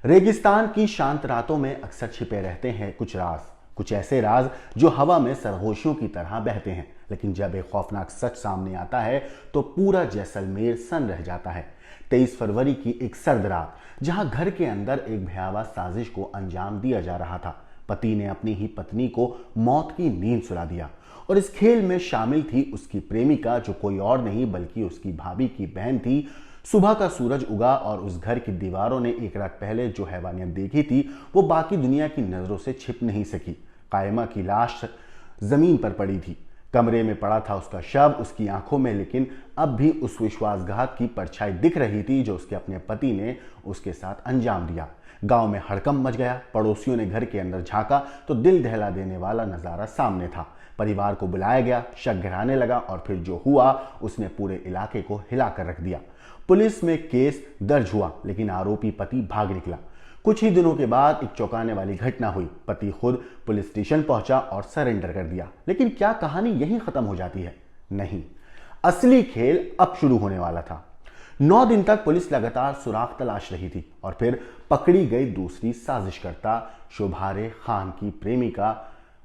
रेगिस्तान की शांत रातों में अक्सर छिपे रहते हैं कुछ राज, कुछ ऐसे राज जो हवा में सरगोशियों की तरह बहते हैं, लेकिन जब एक खौफनाक सच सामने आता है तो पूरा जैसलमेर सन रह जाता है। 23 फरवरी की एक सर्द रात, जहां घर के अंदर एक भयावह साजिश को अंजाम दिया जा रहा था। पति ने अपनी ही पत्नी को मौत की नींद सुला दिया और इस खेल में शामिल थी उसकी प्रेमिका, जो कोई और नहीं बल्कि उसकी भाभी की बहन थी। सुबह का सूरज उगा और उस घर की दीवारों ने एक रात पहले जो हैवानियत देखी थी वो बाकी दुनिया की नजरों से छिप नहीं सकी। कायमा की लाश जमीन पर पड़ी थी, कमरे में पड़ा था उसका शव उसकी आंखों में, लेकिन अब भी उस विश्वासघात की परछाई दिख रही थी जो उसके अपने पति ने उसके साथ अंजाम दिया। गांव में हड़कंप मच गया। पड़ोसियों ने घर के अंदर झांका तो दिल दहला देने वाला नजारा सामने था। परिवार को बुलाया गया, शक गहराने लगा और फिर जो हुआ उसने पूरे इलाके को हिलाकर रख दिया। पुलिस में केस दर्ज हुआ, लेकिन आरोपी पति भाग निकला। कुछ ही दिनों के बाद एक चौंकाने वाली घटना हुई। पति खुद पुलिस स्टेशन पहुंचा और सरेंडर कर दिया। लेकिन क्या कहानी यहीं खत्म हो जाती है? नहीं, असली खेल अब शुरू होने वाला था। 9 दिन तक पुलिस लगातार सुराग तलाश रही थी और फिर पकड़ी गई दूसरी साजिशकर्ता, शोभारे खान की प्रेमिका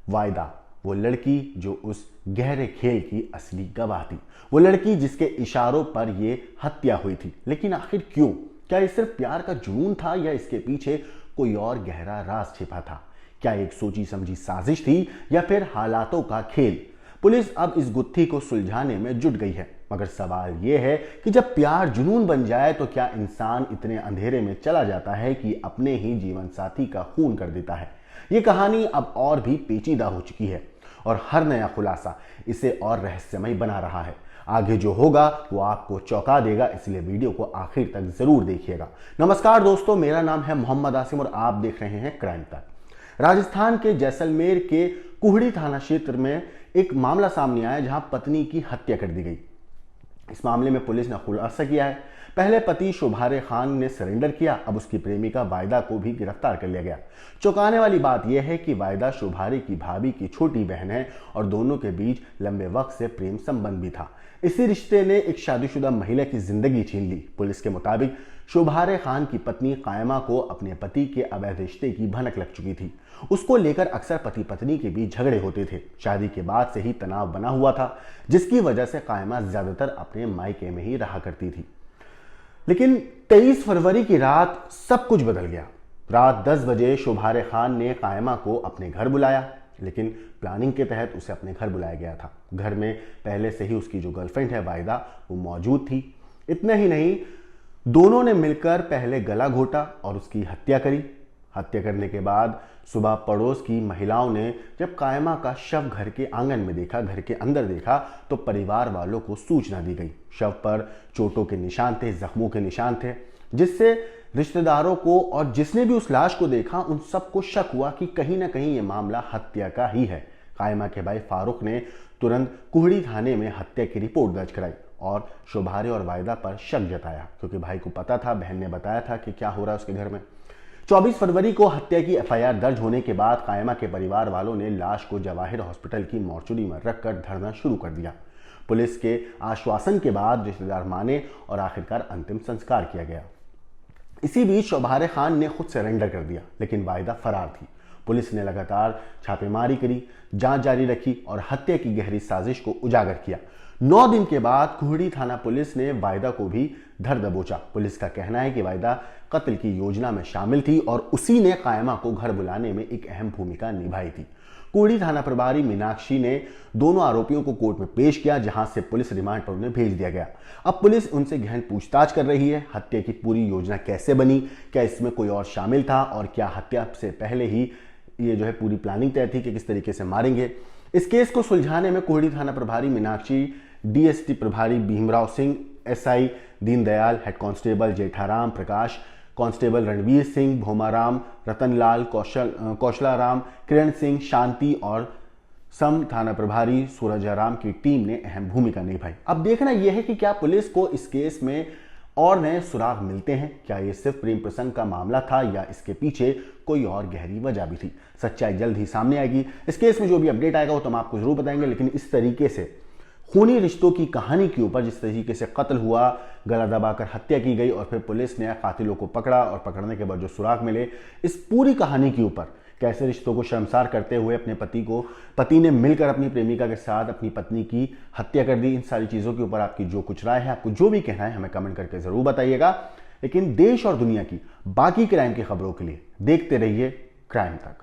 वायदा। वो लड़की जो उस गहरे खेल की असली गवाह थी, वो लड़की जिसके इशारों पर यह हत्या हुई थी। लेकिन आखिर क्यों? क्या ये सिर्फ प्यार का जुनून था या इसके पीछे कोई और गहरा राज छिपा था? क्या एक सोची समझी साजिश थी या फिर हालातों का खेल? पुलिस अब इस गुत्थी को सुलझाने में जुट गई है, मगर सवाल यह है कि जब प्यार जुनून बन जाए तो क्या इंसान इतने अंधेरे में चला जाता है कि अपने ही जीवन साथी का खून कर देता है? ये कहानी अब और भी पेचीदा हो चुकी है और हर नया खुलासा इसे और रहस्यमय बना रहा है। आगे जो होगा वो आपको चौंका देगा, इसलिए वीडियो को आखिर तक जरूर देखिएगा। नमस्कार दोस्तों, मेरा नाम है मोहम्मद आसिम और आप देख रहे हैं क्राइम तक। राजस्थान के जैसलमेर के कुहड़ी थाना क्षेत्र में एक मामला सामने आया जहां पत्नी की हत्या कर दी गई। इस मामले में पुलिस ने खुलासा किया है। पहले पति शोभारे खान ने सरेंडर किया, अब उसकी प्रेमिका वायदा को भी गिरफ्तार कर लिया गया। चौंकाने वाली बात यह है कि वायदा शोभारे की भाभी की छोटी बहन है और दोनों के बीच लंबे वक्त से प्रेम संबंध भी था। इसी रिश्ते ने एक शादीशुदा महिला की जिंदगी छीन ली। पुलिस के मुताबिक शोभारे खान की पत्नी कायमा को अपने पति के अवैध रिश्ते की भनक लग चुकी थी। उसको लेकर अक्सर पति पत्नी के बीच झगड़े होते थे। शादी के बाद से ही तनाव बना हुआ था, जिसकी वजह से कायमा ज्यादातर अपने मायके में ही रहा करती थी। लेकिन 23 फरवरी की रात सब कुछ बदल गया। रात 10 बजे शोभारे खान ने कायमा को अपने घर बुलाया, लेकिन प्लानिंग के तहत उसे अपने घर बुलाया गया था। घर में पहले से ही उसकी जो गर्लफ्रेंड है वायदा, वो मौजूद थी। इतना ही नहीं, दोनों ने मिलकर पहले गला घोटा और उसकी हत्या करी। हत्या करने के बाद सुबह पड़ोस की महिलाओं ने जब कायमा का शव घर के आंगन में देखा, घर के अंदर देखा, तो परिवार वालों को सूचना दी गई। शव पर चोटों के निशान थे, जख्मों के निशान थे, जिससे रिश्तेदारों को और जिसने भी उस लाश को देखा उन सबको शक हुआ कि कहीं ना कहीं ये मामला हत्या का ही है। कायमा के भाई फारूक ने तुरंत कुहड़ी थाने में हत्या की रिपोर्ट दर्ज कराई और शोभारे और वायदा पर शक जताया, क्योंकि भाई को पता था, बहन ने बताया था कि क्या हो रहा है उसके घर में। 24 फरवरी को हत्या की एफआईआर दर्ज होने के बाद कायमा के परिवार वालों ने लाश को जवाहिर हॉस्पिटल की मॉर्चुरी में रखकर धरना शुरू कर दिया। पुलिस के आश्वासन के बाद रिश्तेदार माने और आखिरकार अंतिम संस्कार किया गया। इसी बीच शोभारे खान ने खुद सरेंडर कर दिया, लेकिन वायदा फरार थी। पुलिस ने लगातार छापेमारी करी, जांच जारी रखी और हत्या की गहरी साजिश को उजागर किया। 9 दिन के बाद कुहड़ी थाना पुलिस ने वायदा को भी धर दबोचा। पुलिस का कहना है कि वायदा कत्ल की योजना में शामिल थी और उसी ने कायमा को घर बुलाने में एक अहम भूमिका निभाई थी। कुहड़ी थाना प्रभारी मीनाक्षी ने दोनों आरोपियों को कोर्ट में पेश किया, जहां से पुलिस रिमांड पर उन्हें भेज दिया गया। अब पुलिस उनसे गहन पूछताछ कर रही है। हत्या की पूरी योजना कैसे बनी, क्या इसमें कोई और शामिल था और क्या हत्या से पहले ही ये जो है पूरी प्लानिंग तय थी कि किस तरीके से मारेंगे। इस केस को सुलझाने में कुहड़ी थाना प्रभारी मीनाक्षी, डीएसटी प्रभारी Bhimrao Singh, SI Deendayal, head constable Jetharam Prakash, constable Ranveer Singh, Bhomaram, Ratanlal, Kaushalaram, Kiran Singh, Shanti और सम थाना प्रभारी सूरजाराम की टीम ने अहम भूमिका निभाई। अब देखना यह है कि क्या पुलिस को इस केस में और नए सुराग मिलते हैं। क्या ये सिर्फ प्रेम प्रसंग का मामला था या इसके पीछे कोई और गहरी वजह भी थी? सच्चाई जल्द ही सामने आएगी। इस केस में जो भी अपडेट आएगा वो तो हम आपको जरूर बताएंगे, लेकिन इस तरीके से खूनी रिश्तों की कहानी के ऊपर जिस तरीके से कत्ल हुआ, गला दबाकर हत्या की गई और फिर पुलिस ने कातिलों को पकड़ा और पकड़ने के बाद जो सुराग मिले, इस पूरी कहानी के ऊपर कैसे रिश्तों को शर्मसार करते हुए अपने पति ने मिलकर अपनी प्रेमिका के साथ अपनी पत्नी की हत्या कर दी, इन सारी चीज़ों के ऊपर आपकी जो कुछ राय है, आपको जो भी कहना है हमें कमेंट करके ज़रूर बताइएगा। लेकिन देश और दुनिया की बाकी क्राइम की खबरों के लिए देखते रहिए क्राइम तक।